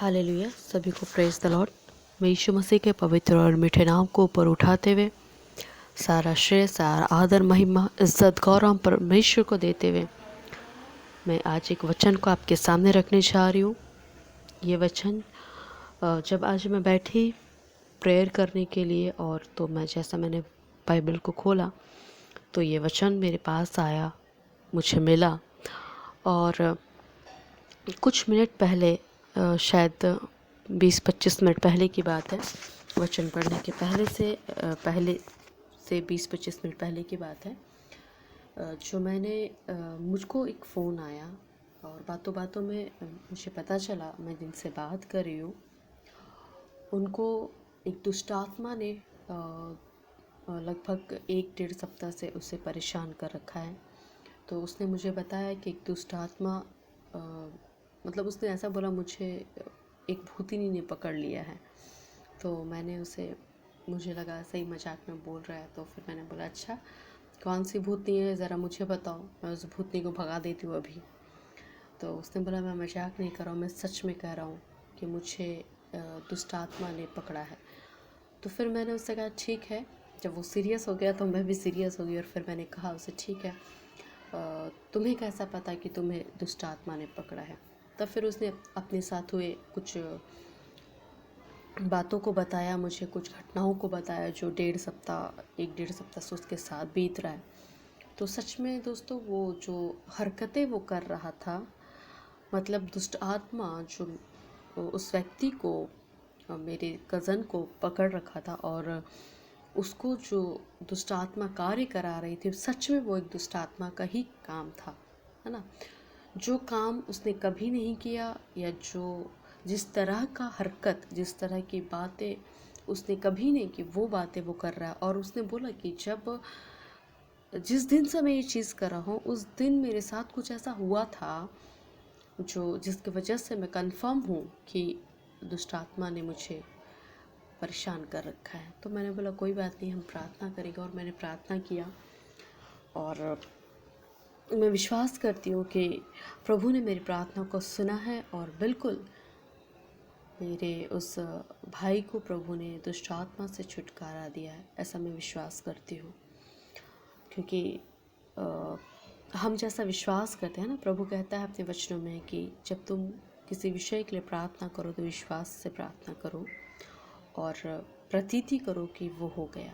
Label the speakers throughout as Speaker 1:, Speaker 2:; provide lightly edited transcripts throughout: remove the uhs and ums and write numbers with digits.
Speaker 1: Hallelujah. सभी को praise the Lord. मैं यीशु मसीह के पवित्र और मीठे नाम को ऊपर उठाते हुए सारा श्रेय, सारा आदर, महिमा, इज्जत, गौरव परमेश्वर को देते हुए मैं आज एक वचन को आपके सामने रखने जा रही हूँ। ये वचन जब आज मैं बैठी प्रेयर करने के लिए और तो मैंने बाइबल को खोला तो ये वचन मेरे पास आया, मुझे मिला। और कुछ मिनट पहले शायद 20-25 मिनट पहले की बात है, वचन पढ़ने के पहले से 20-25 मिनट पहले की बात है, जो मुझको एक फ़ोन आया और बातों बातों में मुझे पता चला, मैं जिनसे बात कर रही हूँ उनको एक दुष्ट आत्मा ने लगभग 1-1.5 सप्ताह से उसे परेशान कर रखा है। तो उसने मुझे बताया कि एक दुष्ट आत्मा मतलब उसने ऐसा बोला, मुझे एक भूतिनी ने पकड़ लिया है। तो मुझे लगा सही मजाक में बोल रहा है, तो फिर मैंने बोला अच्छा कौन सी भूतनी है, ज़रा मुझे बताओ, मैं उस भूतनी को भगा देती हूँ अभी। तो उसने बोला मैं मजाक नहीं कर रहा हूँ, मैं सच में कह रहा हूँ कि मुझे दुष्ट आत्मा ने पकड़ा है। तो फिर मैंने उससे कहा ठीक है। जब वो सीरियस हो गया तो मैं भी सीरियस हो गई और फिर मैंने कहा उसे ठीक है, तुम्हें कैसा पता कि तुम्हें दुष्ट आत्मा ने पकड़ा है। तब फिर उसने अपने साथ हुए कुछ बातों को बताया, मुझे कुछ घटनाओं को बताया जो 1-1.5 सप्ताह से उसके साथ बीत रहा है। तो सच में दोस्तों, वो जो हरकतें वो कर रहा था, मतलब दुष्ट आत्मा जो उस व्यक्ति को, मेरे कज़न को पकड़ रखा था और उसको जो दुष्ट आत्मा कार्य करा रही थी, सच में वो एक दुष्ट आत्मा का ही काम था, है ना। जो काम उसने कभी नहीं किया, या जिस तरह का हरकत, जिस तरह की बातें उसने कभी नहीं की, वो बातें वो कर रहा है। और उसने बोला कि जिस दिन से मैं ये चीज़ कर रहा हूँ, उस दिन मेरे साथ कुछ ऐसा हुआ था जिसकी वजह से मैं कंफर्म हूँ कि दुष्ट आत्मा ने मुझे परेशान कर रखा है। तो मैंने बोला कोई बात नहीं, हम प्रार्थना करेंगे। और मैंने प्रार्थना किया और मैं विश्वास करती हूँ कि प्रभु ने मेरी प्रार्थना को सुना है और बिल्कुल मेरे उस भाई को प्रभु ने दुष्ट आत्मा से छुटकारा दिया है, ऐसा मैं विश्वास करती हूँ। क्योंकि हम जैसा विश्वास करते हैं ना, प्रभु कहता है अपने वचनों में कि जब तुम किसी विषय के लिए प्रार्थना करो तो विश्वास से प्रार्थना करो और प्रतीति करो कि वो हो गया।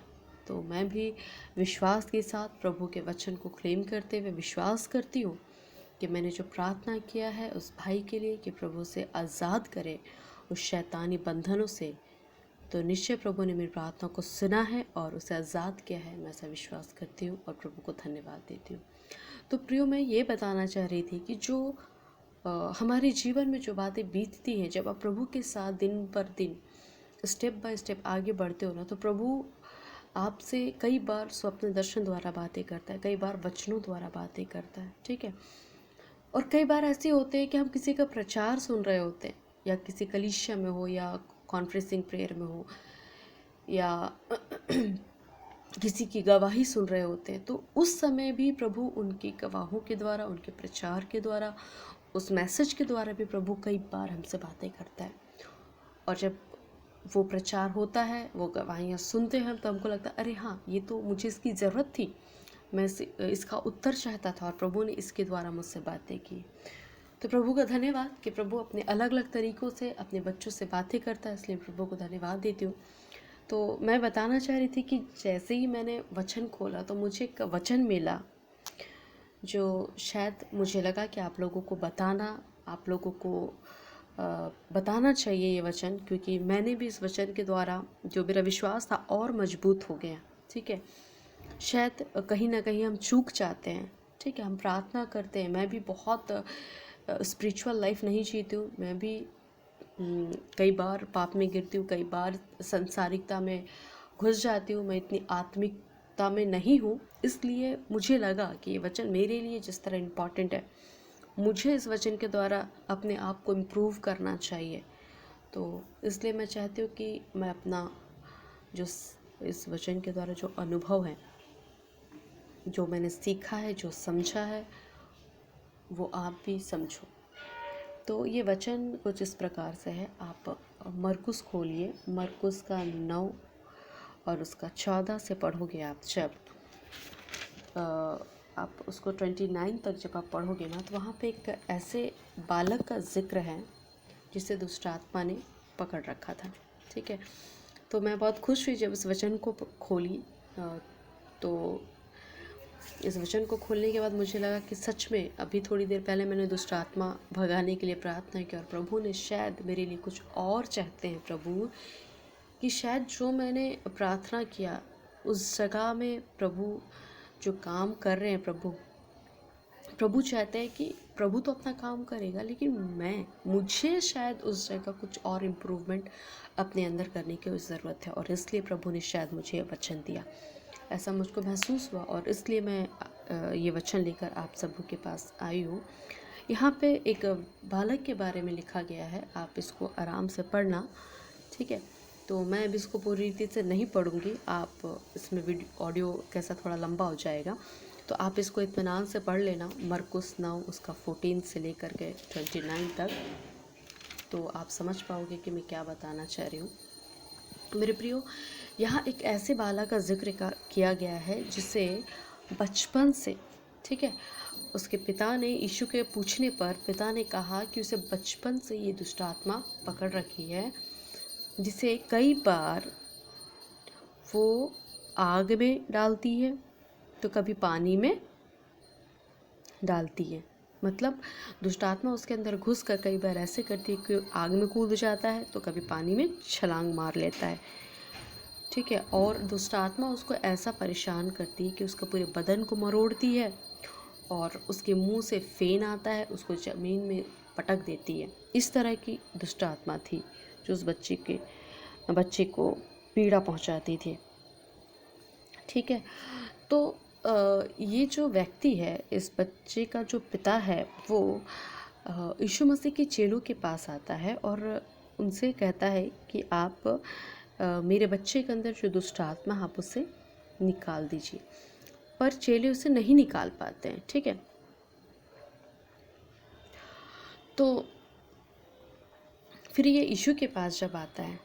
Speaker 1: तो मैं भी विश्वास के साथ प्रभु के वचन को क्लेम करते हुए विश्वास करती हूँ कि मैंने जो प्रार्थना किया है उस भाई के लिए कि प्रभु से आज़ाद करे उस शैतानी बंधनों से, तो निश्चय प्रभु ने मेरी प्रार्थना को सुना है और उसे आज़ाद किया है। मैं ऐसा विश्वास करती हूँ और प्रभु को धन्यवाद देती हूँ। तो प्रियो, मैं ये बताना चाह रही थी कि जो हमारे जीवन में जो बातें बीतती हैं, जब आप प्रभु के साथ दिन पर दिन स्टेप बाय स्टेप आगे बढ़ते हो ना, तो प्रभु आपसे कई बार स्वप्न दर्शन द्वारा बातें करता है, कई बार वचनों द्वारा बातें करता है, ठीक है। और कई बार ऐसे होते हैं कि हम किसी का प्रचार सुन रहे होते हैं, या किसी कलीसिया में हो, या कॉन्फ्रेंसिंग प्रेयर में हो, या किसी की गवाही सुन रहे होते हैं, तो उस समय भी प्रभु उनकी गवाहों के द्वारा, उनके प्रचार के द्वारा, उस मैसेज के द्वारा भी प्रभु कई बार हमसे बातें करता है। और जब वो प्रचार होता है, वो गवाहियाँ सुनते हैं, तो हमको लगता है अरे हाँ, ये तो मुझे इसकी ज़रूरत थी, मैं इसका उत्तर चाहता था और प्रभु ने इसके द्वारा मुझसे बातें की। तो प्रभु का धन्यवाद कि प्रभु अपने अलग अलग तरीक़ों से अपने बच्चों से बातें करता है, इसलिए प्रभु को धन्यवाद देती हूँ। तो मैं बताना चाह रही थी कि जैसे ही मैंने वचन खोला तो मुझे एक वचन मिला जो शायद मुझे लगा कि आप लोगों को बताना चाहिए ये वचन, क्योंकि मैंने भी इस वचन के द्वारा जो मेरा विश्वास था और मजबूत हो गया, ठीक है। शायद कहीं ना कहीं हम चूक जाते हैं, ठीक है, हम प्रार्थना करते हैं। मैं भी बहुत स्पिरिचुअल लाइफ नहीं जीती हूँ, मैं भी कई बार पाप में गिरती हूँ, कई बार संसारिकता में घुस जाती हूँ, मैं इतनी आत्मिकता में नहीं हूँ। इसलिए मुझे लगा कि ये वचन मेरे लिए जिस तरह इम्पॉर्टेंट है, मुझे इस वचन के द्वारा अपने आप को इम्प्रूव करना चाहिए। तो इसलिए मैं चाहती हूँ कि मैं अपना जो इस वचन के द्वारा जो अनुभव है, जो मैंने सीखा है, जो समझा है, वो आप भी समझो। तो ये वचन कुछ इस प्रकार से है। आप मरकुस खोलिए, मरकुस का 9 और उसका 14 से पढ़ोगे आप। जब आप उसको 29 तक जब आप पढ़ोगे ना, तो वहाँ पे एक ऐसे बालक का जिक्र है जिसे दुष्ट आत्मा ने पकड़ रखा था। ठीक है, तो मैं बहुत खुश हुई जब इस वचन को खोली। तो इस वचन को खोलने के बाद मुझे लगा कि सच में अभी थोड़ी देर पहले मैंने दुष्ट आत्मा भगाने के लिए प्रार्थना की, और प्रभु ने शायद मेरे लिए कुछ और चाहते हैं प्रभु, कि शायद जो मैंने प्रार्थना किया उस जगह में प्रभु जो काम कर रहे हैं, प्रभु चाहते हैं कि प्रभु तो अपना काम करेगा, लेकिन मुझे शायद उस जगह कुछ और इम्प्रूवमेंट अपने अंदर करने की ज़रूरत है, और इसलिए प्रभु ने शायद मुझे वचन दिया। ऐसा मुझको महसूस हुआ, और इसलिए मैं ये वचन लेकर आप सबों के पास आई हूँ। यहाँ पे एक बालक के बारे में लिखा गया है, आप इसको आराम से पढ़ना। ठीक है, तो मैं अब इसको पूरी रीति से नहीं पढ़ूँगी, आप इसमें ऑडियो कैसा थोड़ा लंबा हो जाएगा, तो आप इसको इत्मीनान से पढ़ लेना। मरकुस 9 उसका 14 से लेकर के 29 तक, तो आप समझ पाओगे कि मैं क्या बताना चाह रही हूँ। मेरे प्रियो, यहाँ एक ऐसे बालक का जिक्र किया गया है जिसे बचपन से, ठीक है, उसके पिता ने, यीशु के पूछने पर पिता ने कहा कि उसे बचपन से ये दुष्ट आत्मा पकड़ रखी है, जिसे कई बार वो आग में डालती है तो कभी पानी में डालती है। मतलब दुष्ट आत्मा उसके अंदर घुस कर कई बार ऐसे करती है कि आग में कूद जाता है तो कभी पानी में छलांग मार लेता है। ठीक है, और दुष्ट आत्मा उसको ऐसा परेशान करती है कि उसका पूरे बदन को मरोड़ती है, और उसके मुंह से फेन आता है, उसको ज़मीन में पटक देती है। इस तरह की दुष्ट आत्मा थी जो उस बच्चे को पीड़ा पहुंचाती थी। ठीक है, तो ये जो व्यक्ति है, इस बच्चे का जो पिता है, वो यीशु मसीह के चेलों के पास आता है और उनसे कहता है कि आप मेरे बच्चे के अंदर जो दुष्ट आत्मा है आप उसे निकाल दीजिए, पर चेले उसे नहीं निकाल पाते हैं। ठीक है, तो फिर ये यीशु के पास जब आता है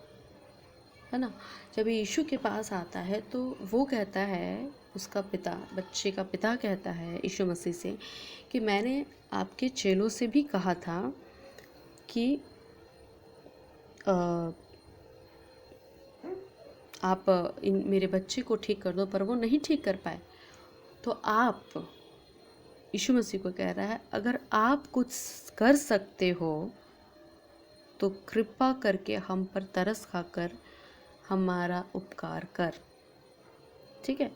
Speaker 1: ना, जब ये यीशु के पास आता है तो वो कहता है, उसका पिता, बच्चे का पिता कहता है यीशु मसीह से कि मैंने आपके चेलों से भी कहा था कि आप मेरे बच्चे को ठीक कर दो, पर वो नहीं ठीक कर पाए। तो आप, यीशु मसीह को कह रहा है, अगर आप कुछ कर सकते हो तो कृपा करके हम पर तरस खाकर हमारा उपकार कर। ठीक है,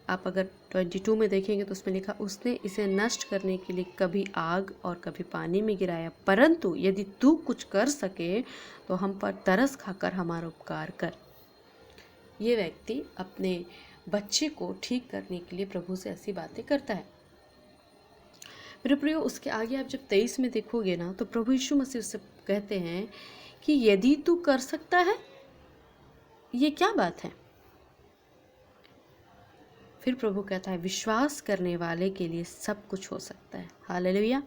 Speaker 1: आप अगर 22 में देखेंगे तो उसमें लिखा, उसने इसे नष्ट करने के लिए कभी आग और कभी पानी में गिराया, परंतु यदि तू कुछ कर सके तो हम पर तरस खाकर हमारा उपकार कर। ये व्यक्ति अपने बच्चे को ठीक करने के लिए प्रभु से ऐसी बातें करता है। मेरे प्रियो, उसके आगे आप जब 23 में देखोगे ना, तो प्रभु यीशु मसीह से कहते हैं कि यदि तू कर सकता है, ये क्या बात है? फिर प्रभु कहता है, विश्वास करने वाले के लिए सब कुछ हो सकता है। हालेलुया।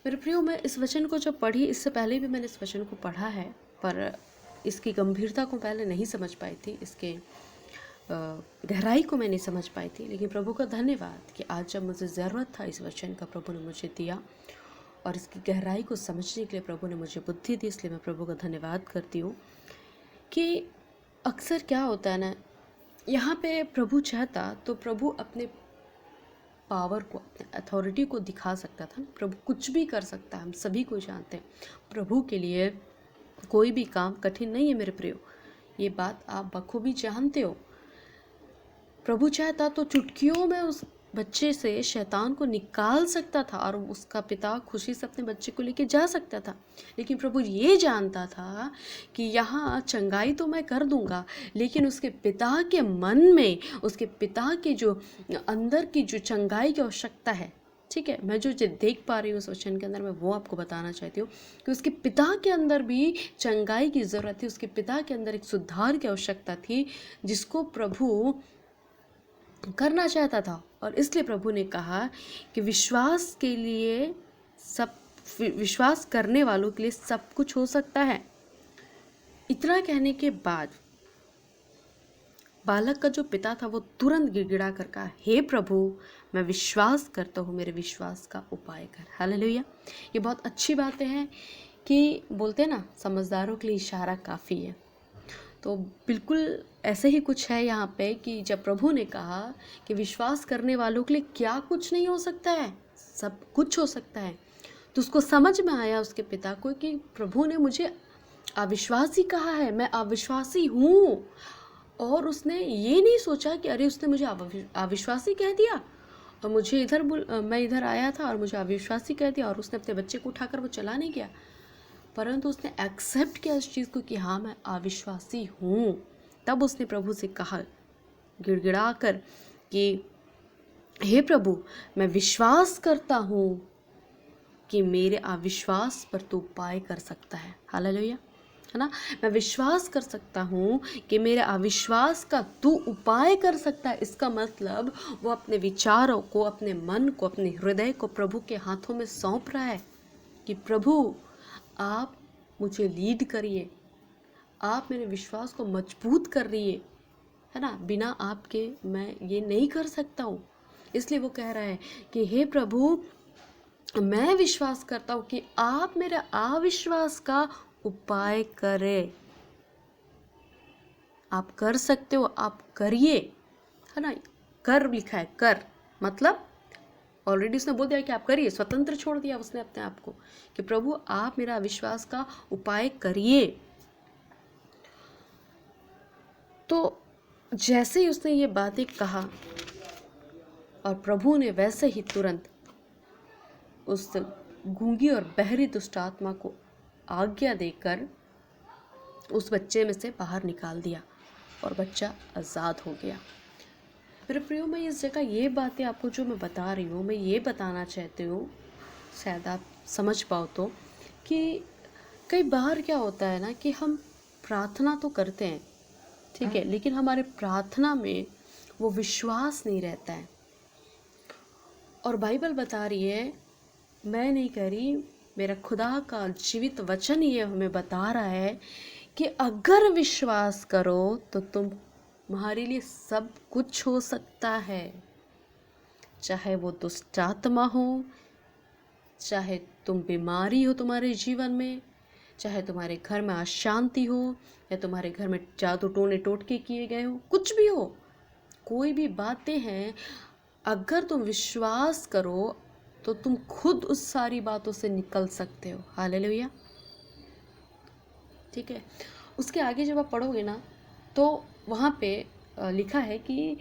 Speaker 1: मेरे प्रियो, मैं इस वचन को जब पढ़ी, इससे पहले भी मैंने इस वचन को पढ़ा है, पर इसकी गंभीरता को पहले नहीं समझ पाई थी, इसके गहराई को मैं नहीं समझ पाई थी। लेकिन प्रभु का धन्यवाद कि आज जब मुझे ज़रूरत था इस वचन का, प्रभु ने मुझे दिया, और इसकी गहराई को समझने के लिए प्रभु ने मुझे बुद्धि दी। इसलिए मैं प्रभु का धन्यवाद करती हूँ। कि अक्सर क्या होता है ना, यहाँ पे प्रभु चाहता तो प्रभु अपने पावर को, अपने अथॉरिटी को दिखा सकता था। प्रभु कुछ भी कर सकता है, हम सभी को जानते हैं। प्रभु के लिए कोई भी काम कठिन नहीं है मेरे प्रियो, ये बात आप बखूबी जानते हो। प्रभु चाहता तो चुटकियों में उस बच्चे से शैतान को निकाल सकता था, और उसका पिता खुशी से अपने बच्चे को लेके जा सकता था। लेकिन प्रभु ये जानता था कि यहाँ चंगाई तो मैं कर दूंगा, लेकिन उसके पिता के मन में, उसके पिता के जो अंदर की जो चंगाई की आवश्यकता है, ठीक है, मैं जो देख पा रही हूँ उस वचन के अंदर, मैं वो आपको बताना चाहती हूँ कि उसके पिता के अंदर भी चंगाई की ज़रूरत थी। उसके पिता के अंदर एक सुधार की आवश्यकता थी, जिसको प्रभु करना चाहता था। और इसलिए प्रभु ने कहा कि विश्वास के लिए सब विश्वास करने वालों के लिए सब कुछ हो सकता है। इतना कहने के बाद बालक का जो पिता था वो तुरंत गिड़गिड़ा कर कहा, हे प्रभु, मैं विश्वास करता हूँ, मेरे विश्वास का उपाय कर। हालेलुया। ये बहुत अच्छी बातें हैं कि बोलते हैं ना, समझदारों के लिए इशारा काफ़ी है। तो बिल्कुल ऐसे ही कुछ है यहाँ पे कि जब प्रभु ने कहा कि विश्वास करने वालों के लिए क्या कुछ नहीं हो सकता है, सब कुछ हो सकता है, तो उसको समझ में आया उसके पिता को कि प्रभु ने मुझे अविश्वासी कहा है, मैं अविश्वासी हूँ। और उसने ये नहीं सोचा कि अरे उसने मुझे अविश्वासी कह दिया और मुझे मैं इधर आया था और मुझे अविश्वासी कह दिया, और उसने अपने बच्चे को उठाकर वो चला नहीं गया, परंतु उसने एक्सेप्ट किया उस चीज़ को कि हाँ मैं अविश्वासी हूँ। तब उसने प्रभु से कहा गिड़गिड़ा कर कि हे प्रभु, मैं विश्वास करता हूँ कि मेरे अविश्वास पर तू उपाय कर सकता है। हालेलुया, है ना। मैं विश्वास कर सकता हूँ कि मेरे अविश्वास का तू उपाय कर सकता है। इसका मतलब वो अपने विचारों को, अपने मन को, अपने हृदय को प्रभु के हाथों में सौंप रहा है कि प्रभु आप मुझे लीड करिए, आप मेरे विश्वास को मजबूत कर रहिए, है ना। बिना आपके मैं ये नहीं कर सकता हूँ। इसलिए वो कह रहा है कि हे प्रभु, मैं विश्वास करता हूँ कि आप मेरे अविश्वास का उपाय करें। आप कर सकते हो, आप करिए, है ना। कर लिखा है, कर मतलब ऑलरेडी उसने बोल दिया कि आप करिए, स्वतंत्र छोड़ दिया उसने अपने आप को कि प्रभु आप मेरा अविश्वास का उपाय करिए। तो जैसे ही उसने ये बातें कहा और प्रभु ने वैसे ही तुरंत उस गूंगी और बहरी दुष्ट आत्मा को आज्ञा देकर उस बच्चे में से बाहर निकाल दिया और बच्चा आज़ाद हो गया। मेरे प्रियो, मैं इस जगह ये बातें आपको जो मैं बता रही हूँ, मैं ये बताना चाहती हूँ, शायद आप समझ पाओ तो, कि कई बार क्या होता है ना कि हम प्रार्थना तो करते हैं, ठीक है, लेकिन हमारे प्रार्थना में वो विश्वास नहीं रहता है। और बाइबल बता रही है, मैं नहीं कह रही, मेरा खुदा का जीवित वचन ये हमें बता रहा है कि अगर विश्वास करो तो तुम्हारे लिए सब कुछ हो सकता है। चाहे वो दुष्ट आत्मा हो, चाहे तुम बीमारी हो तुम्हारे जीवन में, चाहे तुम्हारे घर में अशांति हो, या तुम्हारे घर में जादू टोने टोटके किए गए हो, कुछ भी हो, कोई भी बातें हैं, अगर तुम विश्वास करो तो तुम खुद उस सारी बातों से निकल सकते हो। हालेलुया, ठीक है। उसके आगे जब आप पढ़ोगे ना तो वहाँ पे लिखा है कि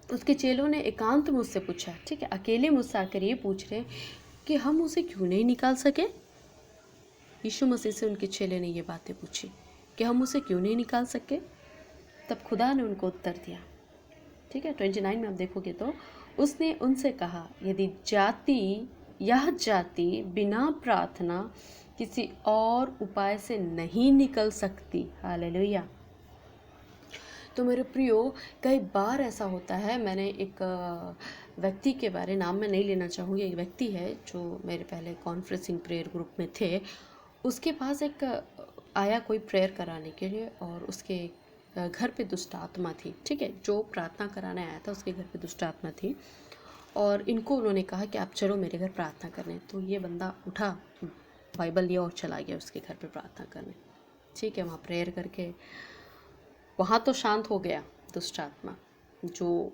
Speaker 1: उसके चेलों ने एकांत में उससे पूछा, ठीक है, अकेले मुझसे आकर ये पूछ रहे कि हम उसे क्यों नहीं निकाल सके। यीशु मसीह से उनके चेले ने ये बातें पूछी कि हम उसे क्यों नहीं निकाल सके। तब खुदा ने उनको उत्तर दिया, ठीक है, 29 में आप देखोगे तो उसने उनसे कहा, यदि यह जाति बिना प्रार्थना किसी और उपाय से नहीं निकल सकती। हालेलुया। तो मेरे प्रियो, कई बार ऐसा होता है, मैंने एक व्यक्ति के बारे, नाम मैं नहीं लेना चाहूँगी, एक व्यक्ति है जो मेरे पहले कॉन्फ्रेंसिंग प्रेयर ग्रुप में थे, उसके पास एक आया कोई प्रेयर कराने के लिए, और उसके घर पे दुष्ट आत्मा थी, ठीक है, जो प्रार्थना कराने आया था उसके घर पे दुष्ट आत्मा थी, और इनको उन्होंने कहा कि आप चलो मेरे घर प्रार्थना करने। तो ये बंदा उठा, बाइबल लिया और चला गया उसके घर पे प्रार्थना करने, ठीक है। वहाँ प्रेयर करके वहाँ तो शांत हो गया दुष्ट आत्मा जो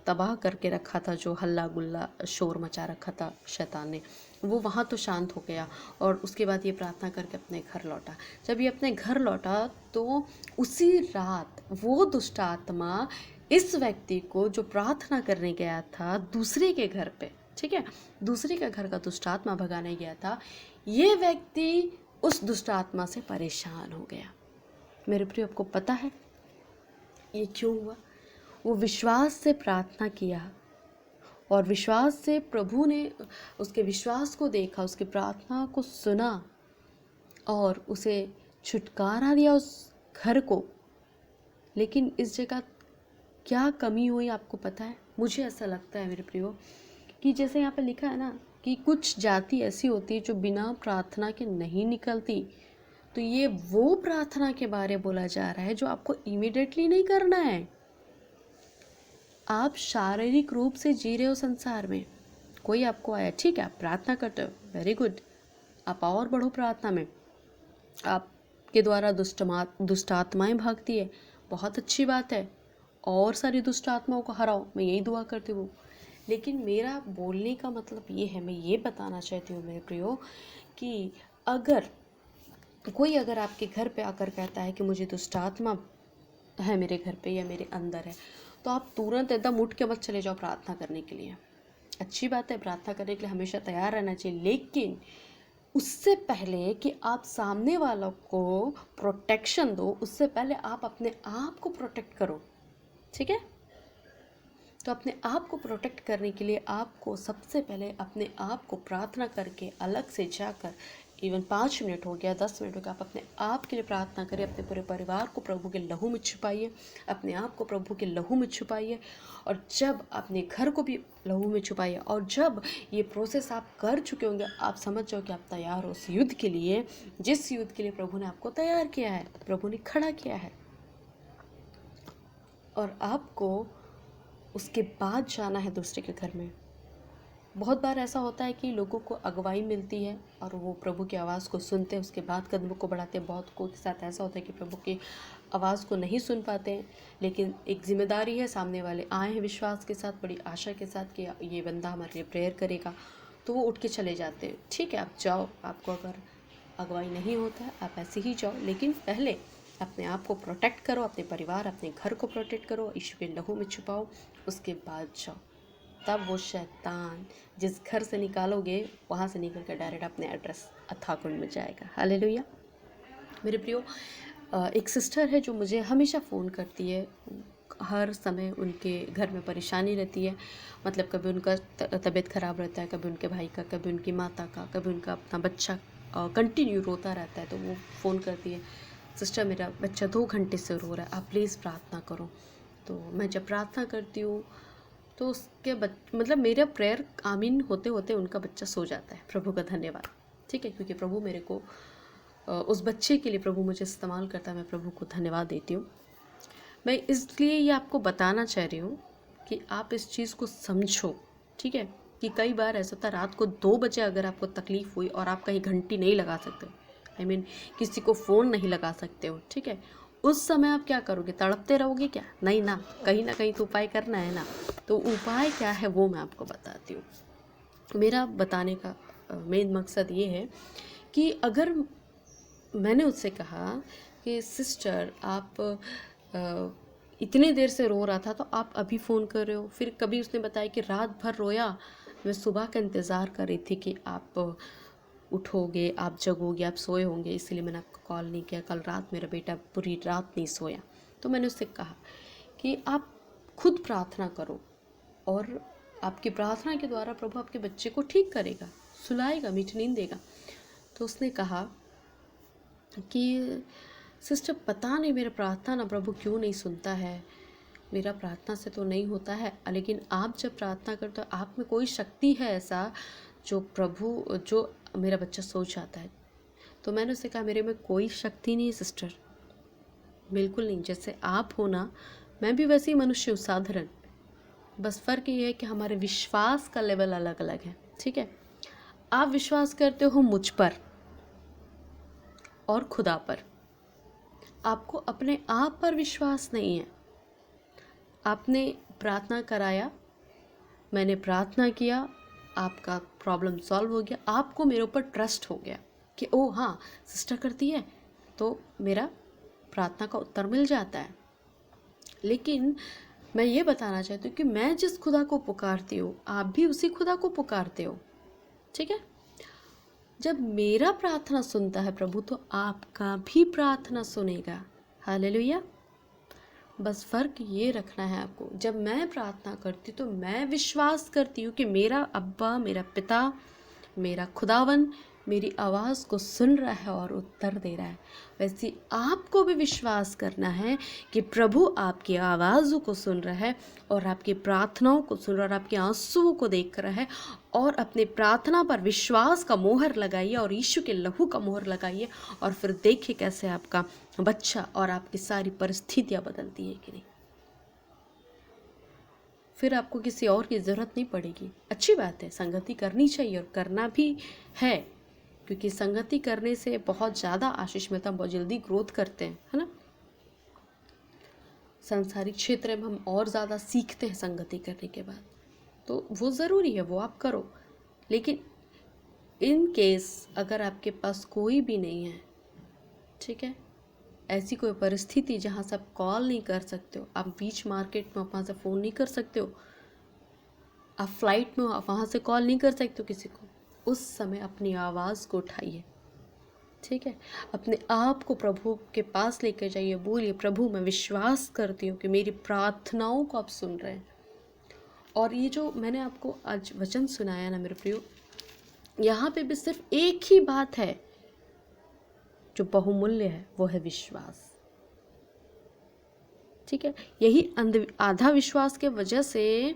Speaker 1: तबाह करके रखा था, जो हल्ला गुल्ला शोर मचा रखा था शैतान ने, वो वहाँ तो शांत हो गया। और उसके बाद ये प्रार्थना करके अपने घर लौटा। जब ये अपने घर लौटा तो उसी रात वो दुष्ट आत्मा इस व्यक्ति को, जो प्रार्थना करने गया था दूसरे के घर पे, ठीक है, दूसरे के घर का दुष्ट आत्मा भगाने गया था, ये व्यक्ति उस दुष्ट आत्मा से परेशान हो गया। मेरे प्रिय, आपको पता है ये क्यों हुआ? वो विश्वास से प्रार्थना किया और विश्वास से प्रभु ने उसके विश्वास को देखा, उसकी प्रार्थना को सुना और उसे छुटकारा दिया उस घर को। लेकिन इस जगह क्या कमी हुई आपको पता है? मुझे ऐसा लगता है मेरे प्रियो कि जैसे यहाँ पे लिखा है ना कि कुछ जाति ऐसी होती है जो बिना प्रार्थना के नहीं निकलती। तो ये वो प्रार्थना के बारे बोला जा रहा है जो आपको इमीडिएटली नहीं करना है। आप शारीरिक रूप से जी रहे हो संसार में, कोई आपको आया, ठीक है, आप प्रार्थना करते हो, वेरी गुड, आप और बढ़ो प्रार्थना में। आपके द्वारा दुष्ट आत्माएं भागती है, बहुत अच्छी बात है, और सारी दुष्ट आत्माओं को हराओ, मैं यही दुआ करती हूँ। लेकिन मेरा बोलने का मतलब ये है, मैं ये बताना चाहती हूँ मेरे प्रियो, कि अगर कोई आपके घर पे आकर कहता है कि मुझे दुष्ट आत्मा है मेरे घर पे या मेरे अंदर है, तो आप तुरंत एकदम उठ के मत चले जाओ प्रार्थना करने के लिए। अच्छी बात है, प्रार्थना करने के लिए हमेशा तैयार रहना चाहिए, लेकिन उससे पहले कि आप सामने वालों को प्रोटेक्शन दो, उससे पहले आप अपने आप को प्रोटेक्ट करो, ठीक है। तो अपने आप को प्रोटेक्ट करने के लिए आपको सबसे पहले अपने आप को प्रार्थना करके अलग से जाकर, इवन 5 मिनट हो गया, 10 मिनट हो गया, आप अपने आप के लिए प्रार्थना करिए। अपने पूरे परिवार को प्रभु के लहू में छुपाइए, अपने आप को प्रभु के लहू में छुपाइए, और जब अपने घर को भी लहू में छुपाइए। और जब ये प्रोसेस आप कर चुके होंगे, आप समझ जाओ कि आप तैयार हो उस युद्ध के लिए, जिस युद्ध के लिए प्रभु ने आपको तैयार किया है, प्रभु ने खड़ा किया है। और आपको उसके बाद जाना है दूसरे के घर में। बहुत बार ऐसा होता है कि लोगों को अगुवाई मिलती है और वो प्रभु की आवाज़ को सुनते हैं, उसके बाद कदमों को बढ़ाते हैं। बहुत को के साथ ऐसा होता है कि प्रभु की आवाज़ को नहीं सुन पाते हैं, लेकिन एक जिम्मेदारी है, सामने वाले आए हैं विश्वास के साथ, बड़ी आशा के साथ कि ये बंदा हमारे लिए प्रेयर करेगा, तो वो उठ के चले जाते हैं। ठीक है, आप जाओ, आपको अगर अगुवाई नहीं होता है आप ऐसे ही जाओ, लेकिन पहले अपने आप को प्रोटेक्ट करो, अपने परिवार, अपने घर को प्रोटेक्ट करो, यीशु के लहू में छुपाओ, उसके बाद जाओ। तब वो शैतान जिस घर से निकालोगे, वहाँ से निकल कर डायरेक्ट अपने एड्रेस अथाकुंड में जाएगा। हालेलुया। मेरे प्रियो, एक सिस्टर है जो मुझे हमेशा फ़ोन करती है, हर समय उनके घर में परेशानी रहती है। मतलब कभी उनका तबीयत ख़राब रहता है, कभी उनके भाई का, कभी उनकी माता का, कभी उनका अपना बच्चा कंटिन्यू रोता रहता है, तो वो फ़ोन करती है, सिस्टर मेरा बच्चा 2 घंटे से रो रहा है, आप प्लीज़ प्रार्थना करो। तो मैं जब प्रार्थना करती हूँ तो उसके मतलब मेरा प्रेयर आमीन होते होते उनका बच्चा सो जाता है। प्रभु का धन्यवाद, ठीक है, क्योंकि प्रभु मेरे को उस बच्चे के लिए प्रभु मुझे इस्तेमाल करता है। मैं प्रभु को धन्यवाद देती हूँ। मैं इसलिए ये आपको बताना चाह रही हूँ कि आप इस चीज़ को समझो, ठीक है, कि कई बार ऐसा होता है रात को 2 बजे अगर आपको तकलीफ़ हुई और आप कहीं घंटी नहीं लगा सकते, I mean, किसी को फ़ोन नहीं लगा सकते हो, ठीक है, उस समय आप क्या करोगे? तड़पते रहोगे क्या? नहीं ना कहीं तो उपाय करना है ना। तो उपाय क्या है वो मैं आपको बताती हूँ। मेरा बताने का मेन मकसद ये है कि अगर मैंने उससे कहा कि सिस्टर आप इतने देर से रो रहा था तो आप अभी फ़ोन कर रहे हो। फिर कभी उसने बताया कि रात भर रोया, मैं सुबह का इंतज़ार कर रही थी कि आप उठोगे, आप जगोगे, आप सोए होंगे, इसलिए मैंने आपको कॉल नहीं किया। कल रात मेरा बेटा पूरी रात नहीं सोया। तो मैंने उससे कहा कि आप खुद प्रार्थना करो और आपकी प्रार्थना के द्वारा प्रभु आपके बच्चे को ठीक करेगा, सुलाएगा, मीठी नींद देगा। तो उसने कहा कि सिस्टर पता नहीं मेरा प्रार्थना ना प्रभु क्यों नहीं सुनता है, मेरा प्रार्थना से तो नहीं होता है, लेकिन आप जब प्रार्थना करते हो आप में कोई शक्ति है ऐसा जो मेरा बच्चा सो जाता है। तो मैंने उससे कहा मेरे में कोई शक्ति नहीं है सिस्टर, बिल्कुल नहीं। जैसे आप हो ना, मैं भी वैसे ही मनुष्य हूँ, साधारण। बस फ़र्क ये है कि हमारे विश्वास का लेवल अलग अलग है, ठीक है। आप विश्वास करते हो मुझ पर और खुदा पर, आपको अपने आप पर विश्वास नहीं है। आपने प्रार्थना कराया, मैंने प्रार्थना किया, आपका प्रॉब्लम सॉल्व हो गया, आपको मेरे ऊपर ट्रस्ट हो गया कि ओ हाँ सिस्टर करती है तो मेरा प्रार्थना का उत्तर मिल जाता है। लेकिन मैं ये बताना चाहती हूँ कि मैं जिस खुदा को पुकारती हूँ आप भी उसी खुदा को पुकारते हो, ठीक है। जब मेरा प्रार्थना सुनता है प्रभु तो आपका भी प्रार्थना सुनेगा। हालेलुया। बस फ़र्क ये रखना है आपको, जब मैं प्रार्थना करती हूँ तो मैं विश्वास करती हूँ कि मेरा अब्बा, मेरा पिता, मेरा खुदावन मेरी आवाज़ को सुन रहा है और उत्तर दे रहा है। वैसे आपको भी विश्वास करना है कि प्रभु आपकी आवाज़ों को सुन रहा है और आपकी प्रार्थनाओं को सुन रहा है और आपके आंसुओं को देख रहा है। और अपने प्रार्थना पर विश्वास का मोहर लगाइए और यीशु के लहू का मोहर लगाइए और फिर देखिए कैसे आपका बच्चा और आपकी सारी परिस्थितियाँ बदलती है कि नहीं। फिर आपको किसी और की ज़रूरत नहीं पड़ेगी। अच्छी बात है, संगति करनी चाहिए और करना भी है, क्योंकि संगति करने से बहुत ज़्यादा आशीष मिलता है, बहुत जल्दी ग्रोथ करते हैं, है ना। सांसारिक क्षेत्र में हम और ज़्यादा सीखते हैं संगति करने के बाद, तो वो ज़रूरी है, वो आप करो। लेकिन इन केस अगर आपके पास कोई भी नहीं है, ठीक है, ऐसी कोई परिस्थिति जहाँ से आप कॉल नहीं कर सकते हो, आप बीच मार्केट में वहाँ से फ़ोन नहीं कर सकते हो, आप फ्लाइट में आप वहाँ से कॉल नहीं कर सकते हो किसी को, उस समय अपनी आवाज़ को उठाइए, ठीक है, अपने आप को प्रभु के पास लेकर जाइए, बोलिए प्रभु मैं विश्वास करती हूँ कि मेरी प्रार्थनाओं को आप सुन रहे हैं। और ये जो मैंने आपको आज वचन सुनाया ना मेरे प्रियो, यहाँ पे भी सिर्फ एक ही बात है जो बहुमूल्य है, वो है विश्वास, ठीक है। यही आधा विश्वास के वजह से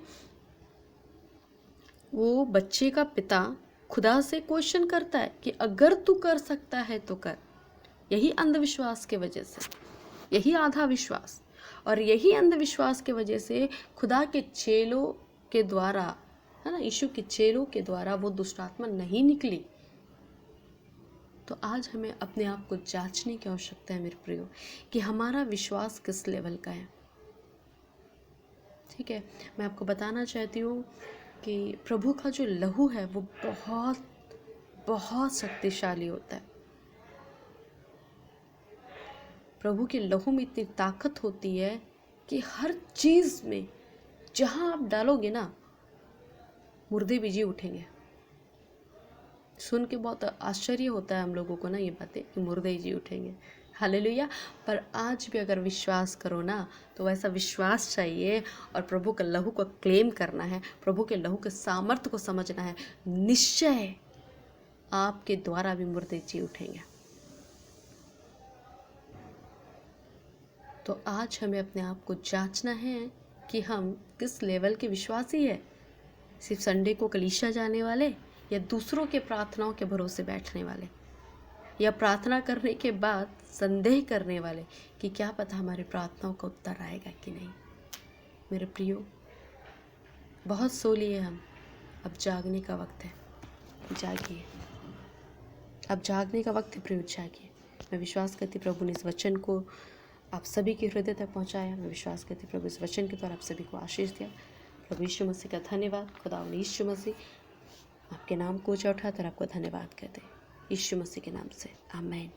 Speaker 1: वो बच्चे का पिता खुदा से क्वेश्चन करता है कि अगर तू कर सकता है तो कर। यही अंधविश्वास के वजह से, यही आधा विश्वास और यही अंधविश्वास के वजह से खुदा के चेलों के द्वारा, है ना, यीशु के चेलों के द्वारा वो दुष्ट आत्मा नहीं निकली। तो आज हमें अपने आप को जांचने की आवश्यकता है मेरे प्रियो कि हमारा विश्वास किस लेवल का है, ठीक है। मैं आपको बताना चाहती हूँ कि प्रभु का जो लहू है वो बहुत बहुत शक्तिशाली होता है। प्रभु के लहू में इतनी ताकत होती है कि हर चीज़ में जहाँ आप डालोगे ना, मुर्दे भी जी उठेंगे। सुन के बहुत आश्चर्य होता है हम लोगों को ना ये बातें कि मुर्दे जी उठेंगे, हालेलुया। पर आज भी अगर विश्वास करो ना, तो वैसा विश्वास चाहिए और प्रभु के लहू को क्लेम करना है, प्रभु के लहू के सामर्थ्य को समझना है। निश्चय आपके द्वारा भी मुर्दे जी उठेंगे। तो आज हमें अपने आप को जांचना है कि हम किस लेवल के विश्वासी है। सिर्फ संडे को कलीसिया जाने वाले या दूसरों के प्रार्थनाओं के भरोसे बैठने वाले, या प्रार्थना करने के बाद संदेह करने वाले कि क्या पता हमारे प्रार्थनाओं का उत्तर आएगा कि नहीं। मेरे प्रियो, बहुत सो लिए हम, अब जागने का वक्त है, जागिए। अब जागने का वक्त है प्रियो, जागिए। मैं विश्वास करती प्रभु ने इस वचन को आप सभी के हृदय तक पहुंचाया। मैं विश्वास करती प्रभु इस वचन के द्वारा आप सभी को आशीष दिया। प्रभु यीशु मसीह का धन्यवाद। खुदा यीशु मसीह आपके नाम को ऊंचा उठाकर आपको धन्यवाद कहते हैं, यीशु मसीह के नाम से, आमीन।